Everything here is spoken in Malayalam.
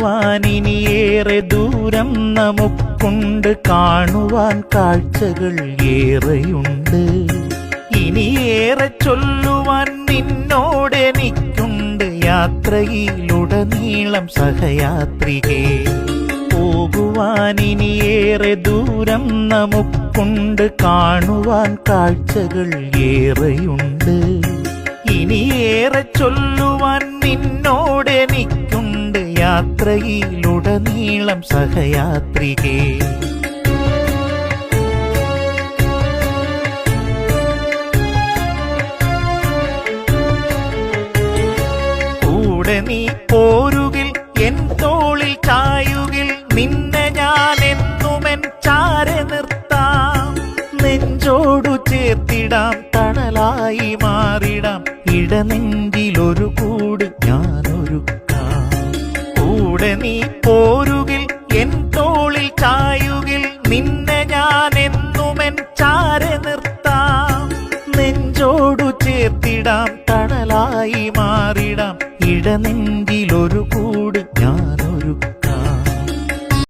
പോകുവാനിനിയേറെ ദൂരം നമുക്കുണ്ട്, കാണുവാൻ കാഴ്ചകൾ ഏറെയുണ്ട്. ഇനിയേറെ ചൊല്ലുവാൻ നിന്നോടെനിക്കുണ്ട്, യാത്രയിലുടനീളം സഹയാത്രികേ. പോകുവാനിനിയേറെ ദൂരം നമുക്കുണ്ട്, കാണുവാൻ കാഴ്ചകൾ ഏറെയുണ്ട്. ഇനിയേറെ ചൊല്ലുവാൻ നിന്നോടെനിക്കുണ്ട്, യാത്രയിലുടനീളം സഹയാത്രികേ. കൂടെ നീ പോരുകിൽ, എൻ തോളിൽ ചായുകിൽ, നിന്നെ ഞാൻ എന്നുമെൻ ചാരെ നിർത്താം. നെഞ്ചോടു ചേർത്തിടാം, തണലായി മാറിടാം, ഇടനെഞ്ചിലൊരു കൂട് ഞാനൊരുക്കാം. കൂടെ നീ പോരുകിൽ, എൻ തോളിൽ ചായുകിൽ, നിന്നെ ഞാൻ എന്നുമെൻ ചാരെ നിർത്താം. നെഞ്ചോടു ചേർത്തിടാം, തണലായി മാറിടാം, ഇടനെഞ്ചിലൊരു